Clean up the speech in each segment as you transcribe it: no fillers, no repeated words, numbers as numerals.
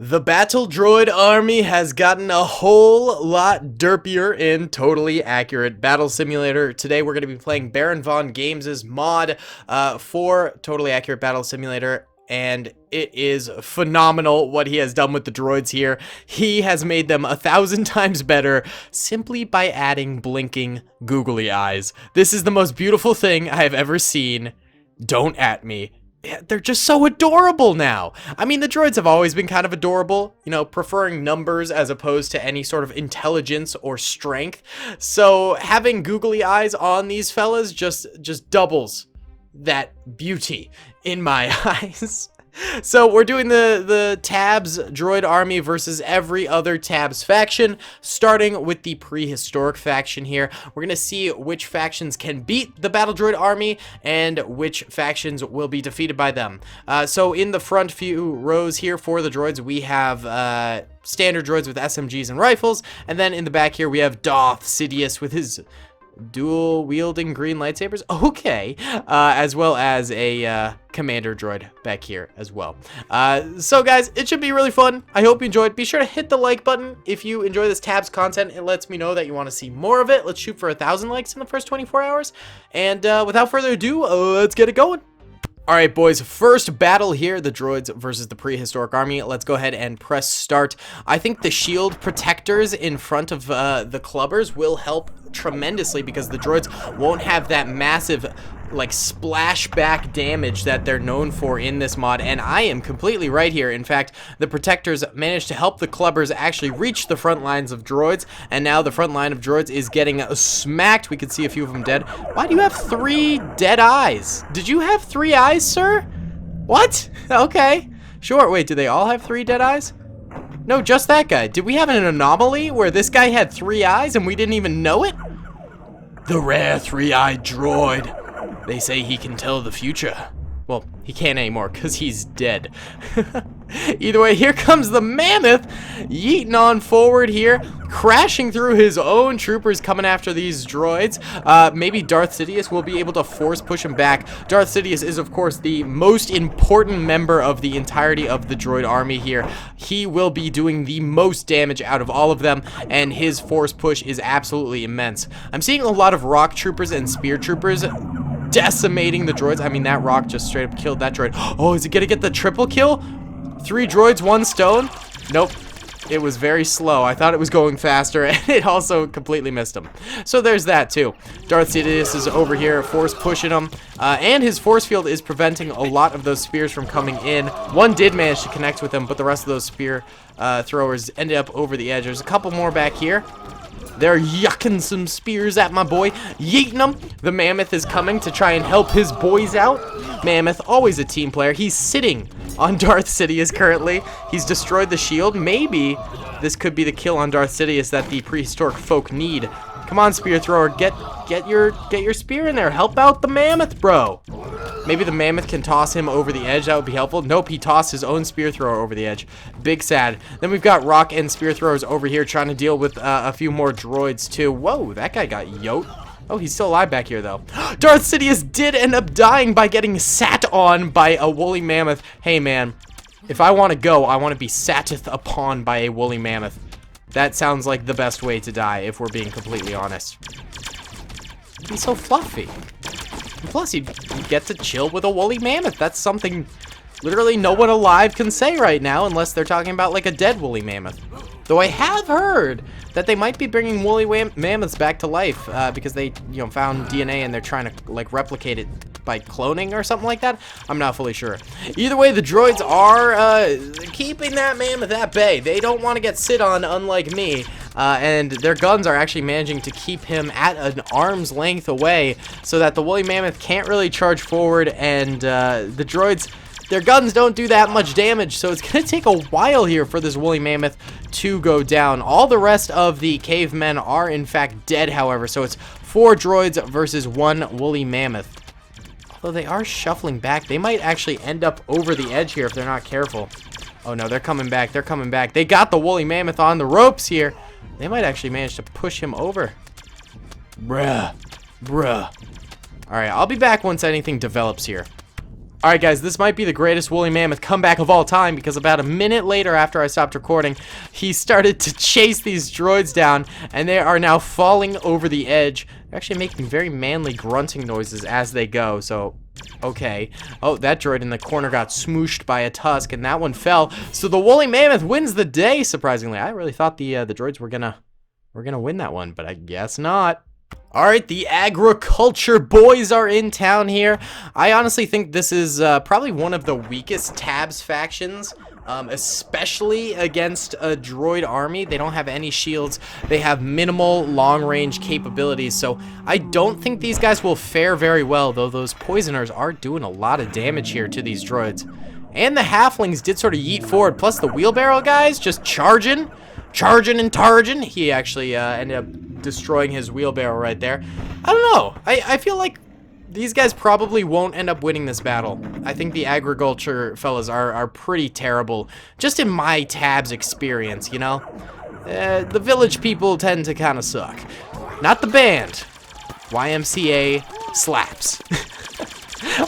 The Battle Droid Army has gotten a whole lot derpier in Totally Accurate Battle Simulator. Today we're going to be playing Baronvongames' mod for Totally Accurate Battle Simulator, and it is phenomenal what he has done with the droids here. He has made them 1,000 times better simply by adding blinking googly eyes. This is the most beautiful thing I have ever seen. Don't at me. They're just so adorable now. I mean, the droids have always been kind of adorable, you know, preferring numbers as opposed to any sort of intelligence or strength. So having googly eyes on these fellas just doubles that beauty in my eyes. So we're doing the TABS Droid Army versus every other TABS faction, starting with the Prehistoric faction here. We're going to see which factions can beat the Battle Droid Army and which factions will be defeated by them. So in the front few rows here for the droids, we have standard droids with SMGs and rifles, and then in the back here we have Darth Sidious with his dual wielding green lightsabers, okay, as well as a commander droid back here as well. So guys, it should be really fun. I hope you enjoyed. Be sure to hit the like button if you enjoy this TABS content. It lets me know that you want to see more of it. Let's shoot for 1,000 likes in the first 24 hours, and without further ado, let's get it going. Alright boys, first battle here, the droids versus the Prehistoric Army. Let's go ahead and press start. I think the shield protectors in front of the clubbers will help tremendously because the droids won't have that massive like splashback damage that they're known for in this mod, and I am completely right here. In fact, the protectors managed to help the clubbers actually reach the front lines of droids, and now the front line of droids is getting smacked. We can see a few of them dead. Why do you have 3 dead eyes? Did you have 3 eyes, sir? What? Okay, sure. Wait, do they all have 3 dead eyes? No, just that guy. Did we have an anomaly where this guy had 3 eyes and we didn't even know it? The rare 3-eyed droid. They say he can tell the future. Well, he can't anymore because he's dead. Either way, here comes the mammoth yeeting on forward here, crashing through his own troopers coming after these droids. Maybe Darth Sidious will be able to force push him back. Darth Sidious is, of course, the most important member of the entirety of the droid army here. He will be doing the most damage out of all of them, and his force push is absolutely immense. I'm seeing a lot of rock troopers and spear troopers decimating the droids. I mean, that rock just straight up killed that droid. Oh, is it gonna get the triple kill? 3 droids, 1 stone? Nope. It was very slow. I thought it was going faster, and it also completely missed him. So there's that too. Darth Sidious is over here, force pushing him, and his force field is preventing a lot of those spears from coming in. One did manage to connect with him, but the rest of those spear throwers ended up over the edge. There's a couple more back here. They're yucking some spears at my boy, yeeting them. The mammoth is coming to try and help his boys out. Mammoth, always a team player. He's sitting on Darth Sidious currently. He's destroyed the shield. Maybe this could be the kill on Darth Sidious that the prehistoric folk need. Come on, spear thrower, get your spear in there. Help out the mammoth, bro. Maybe the mammoth can toss him over the edge. That would be helpful. Nope, he tossed his own spear thrower over the edge. Big sad. Then we've got rock and spear throwers over here trying to deal with a few more droids too. Whoa, that guy got yote. Oh, he's still alive back here though. Darth Sidious did end up dying by getting sat on by a woolly mammoth. Hey man, if I want to go, I want to be satith upon by a woolly mammoth. That sounds like the best way to die, if we're being completely honest. He's so fluffy. And plus, you get to chill with a woolly mammoth. That's something literally no one alive can say right now, unless they're talking about like a dead woolly mammoth. Though I have heard that they might be bringing woolly mammoths back to life because they, you know, found DNA and they're trying to like replicate it by cloning or something like that. I'm not fully sure. Either way, the droids are keeping that mammoth at bay. They don't want to get sit on, unlike me. And their guns are actually managing to keep him at an arm's length away so that the woolly mammoth can't really charge forward, and the droids, their guns don't do that much damage, so it's going to take a while here for this woolly mammoth to go down. All the rest of the cavemen are in fact dead, however, so it's 4 droids versus 1 woolly mammoth. Although they are shuffling back, they might actually end up over the edge here if they're not careful. Oh no, they're coming back, they're coming back. They got the woolly mammoth on the ropes here. They might actually manage to push him over. Bruh. Alright, I'll be back once anything develops here. Alright guys, this might be the greatest woolly mammoth comeback of all time, because about a minute later after I stopped recording, he started to chase these droids down, and they are now falling over the edge. They're actually making very manly grunting noises as they go, so okay. Oh, that droid in the corner got smooshed by a tusk, and that one fell. So the woolly mammoth wins the day, surprisingly. I really thought the droids were gonna win that one, but I guess not. Alright, the agriculture boys are in town here. I honestly think this is probably one of the weakest TABS factions, especially against a droid army. They don't have any shields. They have minimal long-range capabilities, so I don't think these guys will fare very well, though those poisoners are doing a lot of damage here to these droids. And the halflings did sort of yeet forward, plus the wheelbarrow guys just charging and targing. He actually ended up destroying his wheelbarrow right there. I don't know. I feel like these guys probably won't end up winning this battle. I think the agriculture fellas are pretty terrible, just in my TABS experience, you know? The village people tend to kind of suck. Not the band. YMCA slaps.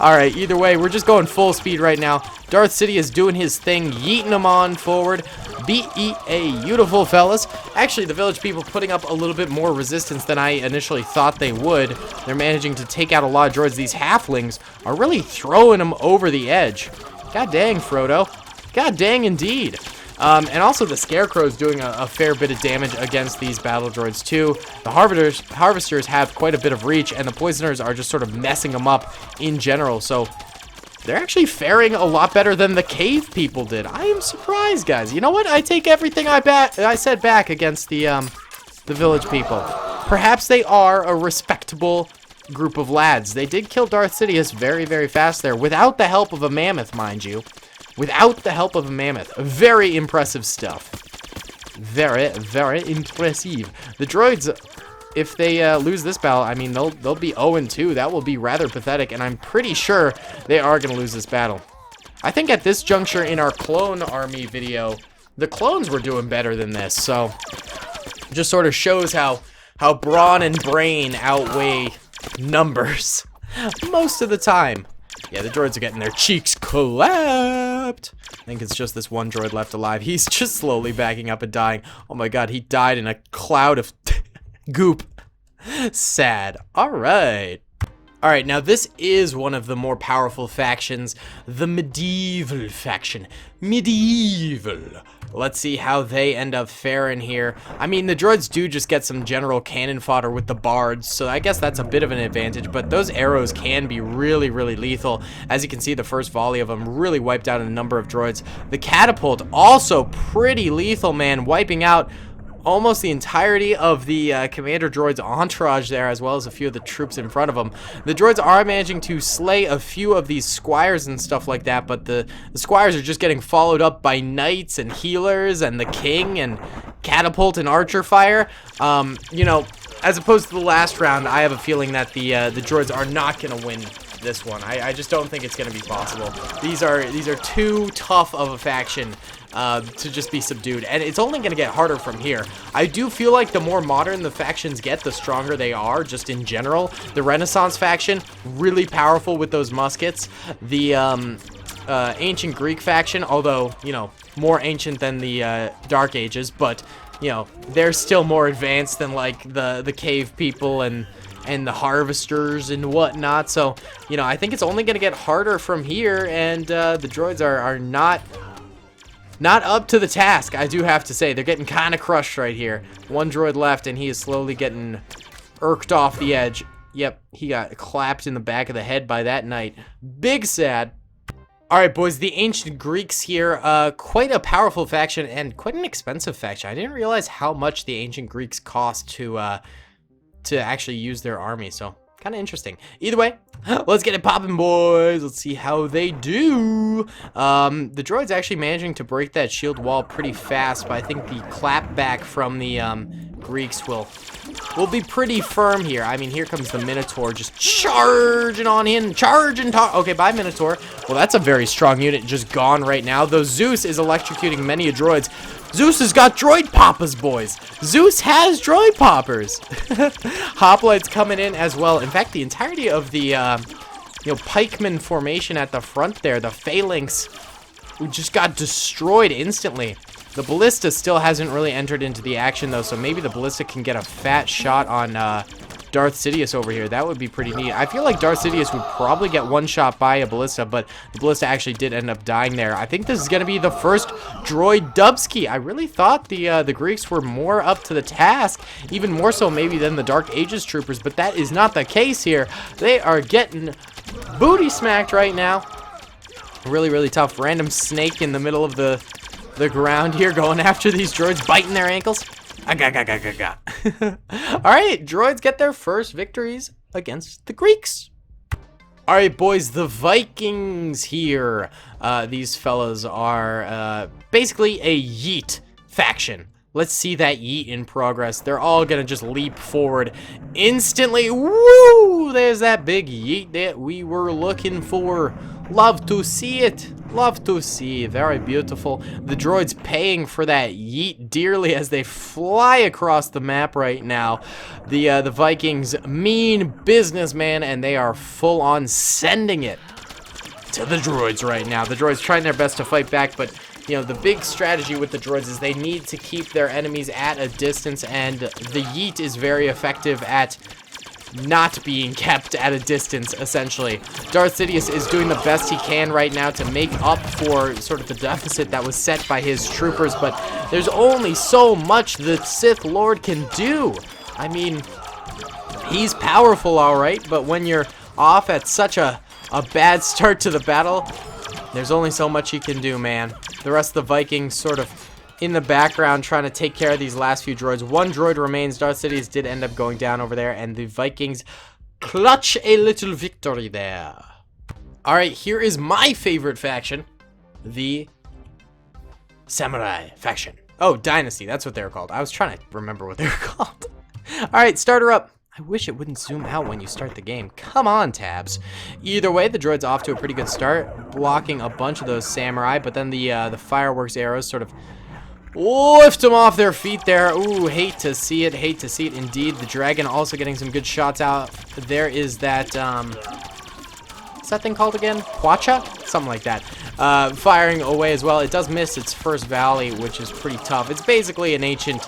Alright, either way, we're just going full speed right now. Darth City is doing his thing, yeeting them on forward. Beautiful, fellas. Actually, the village people putting up a little bit more resistance than I initially thought they would. They're managing to take out a lot of droids. These halflings are really throwing them over the edge. God dang, Frodo. God dang, indeed. And also the Scarecrow's doing a fair bit of damage against these battle droids too. The Harvesters have quite a bit of reach, and the Poisoners are just sort of messing them up in general. So they're actually faring a lot better than the cave people did. I am surprised, guys. You know what? I take everything I said back against the village people. Perhaps they are a respectable group of lads. They did kill Darth Sidious very, very fast there, without the help of a mammoth, mind you. Without the help of a mammoth. Very impressive stuff. Very, very impressive. The droids, if they lose this battle, I mean, they'll be 0-2. That will be rather pathetic, and I'm pretty sure they are going to lose this battle. I think at this juncture in our clone army video, the clones were doing better than this, so just sort of shows how brawn and brain outweigh numbers most of the time. Yeah, the droids are getting their cheeks clapped. I think it's just this one droid left alive. He's just slowly backing up and dying. Oh my god, he died in a cloud of goop. Sad. Alright. Alright, now this is one of the more powerful factions. The medieval faction. Medieval. Let's see how they end up faring here. I mean, the droids do just get some general cannon fodder with the bards, so I guess that's a bit of an advantage, but those arrows can be really, really lethal. As you can see, the first volley of them really wiped out a number of droids. The catapult, also pretty lethal, man, wiping out almost the entirety of the commander droid's entourage there, as well as a few of the troops in front of them. The droids are managing to slay a few of these squires and stuff like that, but the squires are just getting followed up by knights and healers and the king and catapult and archer fire. You know, as opposed to the last round, I have a feeling that the droids are not going to win this one. I just don't think it's going to be possible. These are too tough of a faction to just be subdued, and it's only going to get harder from here. I do feel like the more modern the factions get, the stronger they are, just in general. The Renaissance faction, really powerful with those muskets. The ancient Greek faction, although, you know, more ancient than the Dark Ages, but, you know, they're still more advanced than, like, the cave people and the harvesters and whatnot. So, you know, I think it's only going to get harder from here, and the droids are not up to the task, I do have to say. They're getting kind of crushed right here. One droid left, and he is slowly getting irked off the edge. Yep, he got clapped in the back of the head by that knight. Big sad. Alright, boys, the ancient Greeks here, quite a powerful faction and quite an expensive faction. I didn't realize how much the ancient Greeks cost to actually use their army, so kind of interesting. Either way, let's get it popping, boys. Let's see how they do. The droid's actually managing to break that shield wall pretty fast, but I think the clap back from the Greeks will be pretty firm here. I mean, here comes the Minotaur just charging on in. Okay, bye, Minotaur. Well, that's a very strong unit just gone right now, though Zeus is electrocuting many droids. Zeus has got droid poppers, boys. Zeus has droid poppers. Hoplites coming in as well. In fact, the entirety of the pikeman formation at the front there. The phalanx who just got destroyed instantly. The ballista still hasn't really entered into the action though, so maybe the ballista can get a fat shot on Darth Sidious over here. That would be pretty neat. I feel like Darth Sidious would probably get one shot by a ballista, but the ballista actually did end up dying there. I think this is going to be the first droid dubski. I really thought the Greeks were more up to the task, even more so maybe than the Dark Ages troopers, but that is not the case here. They are getting booty smacked right now. Really, really tough. Random snake in the middle of the ground here going after these droids, biting their ankles. Alright, droids get their first victories against the Greeks. Alright, boys, the Vikings here. These fellas are basically a yeet faction. Let's see that yeet in progress. They're all gonna just leap forward instantly. Woo! There's that big yeet that we were looking for. Love to see it. Love to see. Very beautiful. The droids paying for that yeet dearly as they fly across the map right now. The Vikings mean business, man, and they are full on sending it to the droids right now. The droids trying their best to fight back, but the big strategy with the droids is they need to keep their enemies at a distance, and the yeet is very effective at not being kept at a distance, essentially. Darth Sidious is doing the best he can right now to make up for sort of the deficit that was set by his troopers, but there's only so much the Sith Lord can do. I mean, he's powerful, alright, but when you're off at such a bad start to the battle, there's only so much he can do, man. The rest of the Vikings sort of in the background trying to take care of these last few droids. One droid remains. Darth Sidious did end up going down over there, and the Vikings clutch a little victory there. Alright, here is my favorite faction, the Samurai faction. Oh, Dynasty, that's what they're called. I was trying to remember what they were called. Alright, starter up. I wish it wouldn't zoom out when you start the game. Come on, tabs. Either way, the droid's off to a pretty good start, blocking a bunch of those samurai, but then the fireworks arrows sort of lift them off their feet there. Ooh, hate to see it. Hate to see it indeed. The dragon also getting some good shots out. There is that, what's that thing called again? Quacha? Something like that. Firing away as well. It does miss its first volley, which is pretty tough. It's basically an ancient,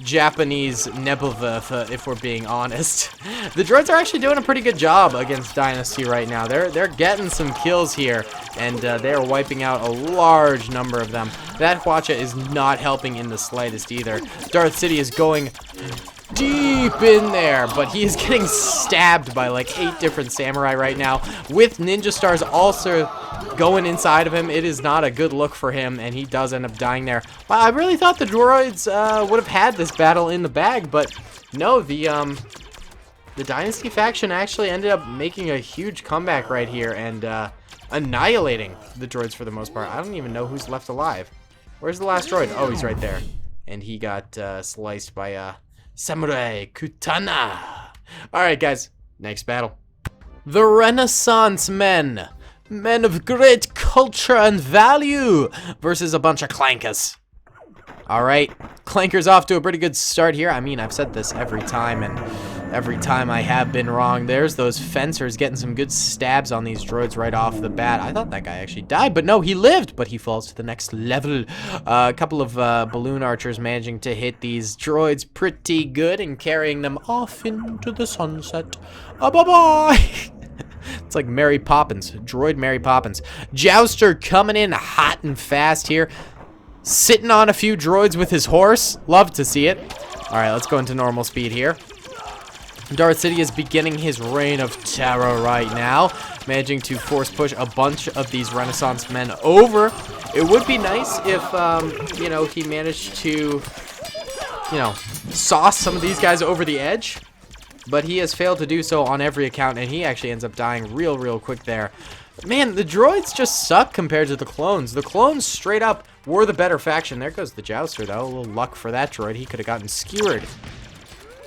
Japanese Nebelwerfer, if we're being honest. The droids are actually doing a pretty good job against Dynasty right now. They're getting some kills here, and they're wiping out a large number of them. That Hwacha is not helping in the slightest either. Darth Sidious going deep in there, but he is getting stabbed by like 8 different samurai right now, with ninja stars also going inside of him. It is not a good look for him, and he does end up dying there. Well, I really thought the droids would have had this battle in the bag, but no, the Dynasty faction actually ended up making a huge comeback right here and annihilating the droids for the most part. I don't even know who's left alive. Where's the last droid? Oh, he's right there, and he got sliced by Samurai Kutana. Alright, guys, next battle. The Renaissance men. Men of great culture and value versus a bunch of clankers. Alright, Clankers off to a pretty good start here. I mean, I've said this every time, and every time I have been wrong. There's those fencers getting some good stabs on these droids right off the bat. I thought that guy actually died, but no, he lived, but he falls to the next level. A couple of balloon archers managing to hit these droids pretty good and carrying them off into the sunset. Bye-bye! It's like Mary Poppins, droid Mary Poppins. Jouster coming in hot and fast here. Sitting on a few droids with his horse. Love to see it. Alright, let's go into normal speed here. Darth Sidious beginning his reign of terror right now. Managing to force push a bunch of these Renaissance men over. It would be nice if, he managed to, sauce some of these guys over the edge. But he has failed to do so on every account, and he actually ends up dying real quick there. Man, the droids just suck compared to the clones. The clones straight up were the better faction. There goes the Jouster, though. A little luck for that droid. He could have gotten skewered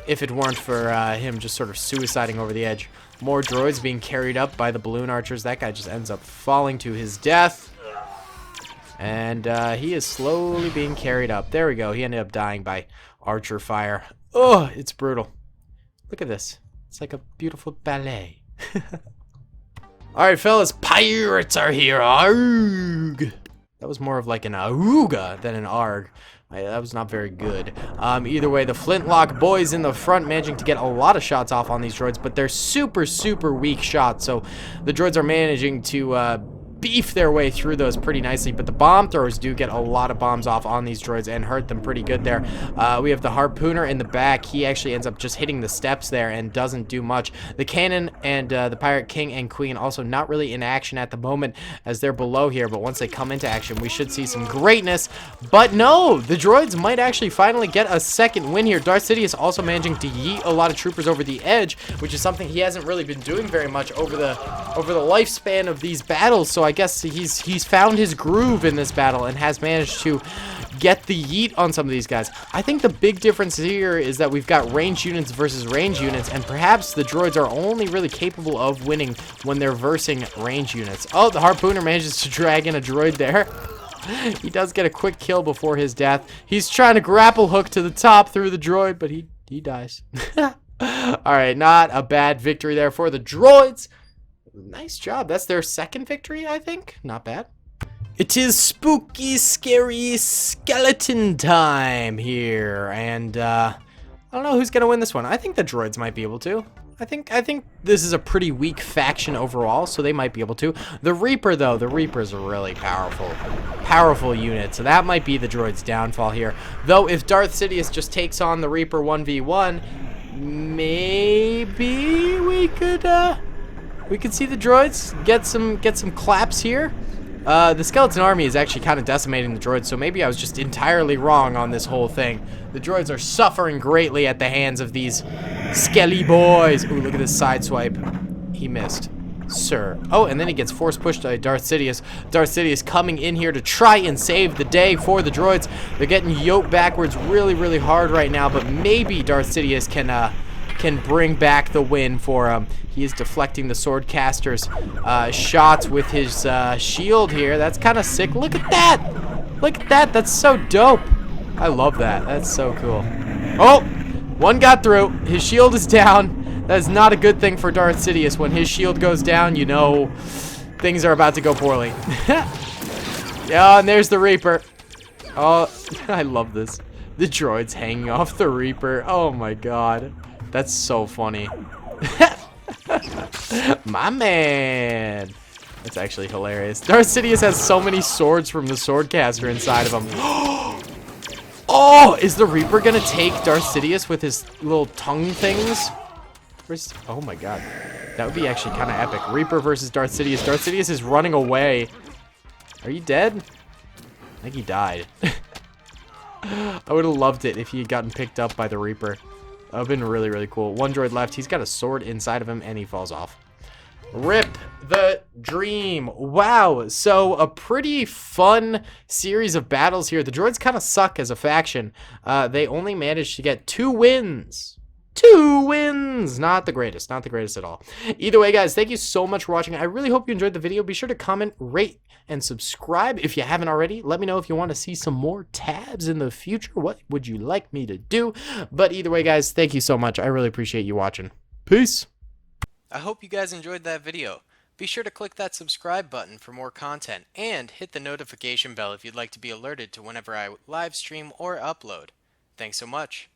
if it weren't for him just sort of suiciding over the edge. More droids being carried up by the balloon archers. That guy just ends up falling to his death. And he is slowly being carried up. There we go. He ended up dying by archer fire. Oh, it's brutal. Look at this. It's like a beautiful ballet. Alright, fellas, pirates are here. Arg! That was more of like an auga than an arg. That was not very good. Either way, the Flintlock boys in the front managing to get a lot of shots off on these droids, but they're super, super weak shots, so the droids are managing to beef their way through those pretty nicely, but the bomb throwers do get a lot of bombs off on these droids and hurt them pretty good there. We have the harpooner in the back. He actually ends up just hitting the steps there and doesn't do much. The cannon and the pirate king and queen also not really in action at the moment as they're below here, but once they come into action, we should see some greatness. But no, the droids might actually finally get a second win here. Darth Sidious also managing to yeet a lot of troopers over the edge, which is something he hasn't really been doing very much over the lifespan of these battles. So I guess he's found his groove in this battle and has managed to get the yeet on some of these guys. I think the big difference here is that we've got range units versus range units, and perhaps the droids are only really capable of winning when they're versing range units. Oh, the harpooner manages to drag in a droid there. He does get a quick kill before his death. He's trying to grapple hook to the top through the droid, but he dies. Alright, not a bad victory there for the droids. Nice job. That's their second victory, I think. Not bad. It is spooky, scary skeleton time here, and I don't know who's gonna win this one. I think the droids might be able to. I think this is a pretty weak faction overall, so they might be able to. The Reaper, though, the Reaper's a really powerful unit, so that might be the droid's downfall here. Though, if Darth Sidious just takes on the Reaper 1v1, maybe we could see the droids get some claps here. The skeleton army is actually kind of decimating the droids, so maybe I was just entirely wrong on this whole thing. The droids are suffering greatly at the hands of these skelly boys. Ooh, look at this side swipe. He missed. Sir. Oh, and then he gets force pushed by Darth Sidious. Darth Sidious coming in here to try and save the day for the droids. They're getting yoked backwards really, really hard right now, but maybe Darth Sidious can bring back the win for him. He is deflecting the swordcaster's shots with his shield here. That's kind of sick. Look at that! Look at that! That's so dope! I love that. That's so cool. Oh! One got through. His shield is down. That is not a good thing for Darth Sidious. When his shield goes down, you know things are about to go poorly. Yeah, and there's the Reaper. Oh, I love this. The droid's hanging off the Reaper. Oh my god. That's so funny. My man. That's actually hilarious. Darth Sidious has so many swords from the swordcaster inside of him. Oh, is the Reaper gonna take Darth Sidious with his little tongue things? Oh my god. That would be actually kind of epic. Reaper versus Darth Sidious. Darth Sidious is running away. Are you dead? I think he died. I would have loved it if he had gotten picked up by the Reaper. That would have been really, really cool. One droid left. He's got a sword inside of him, and he falls off. Rip the dream. Wow. So a pretty fun series of battles here. The droids kind of suck as a faction. They only managed to get 2 wins. 2 wins. Not the greatest. Not the greatest at all. Either way, guys, thank you so much for watching. I really hope you enjoyed the video. Be sure to comment, rate, and subscribe if you haven't already. Let me know if you want to see some more tabs in the future. What would you like me to do? But either way, guys, thank you so much. I really appreciate you watching. Peace. I hope you guys enjoyed that video. Be sure to click that subscribe button for more content and hit the notification bell if you'd like to be alerted to whenever I live stream or upload. Thanks so much.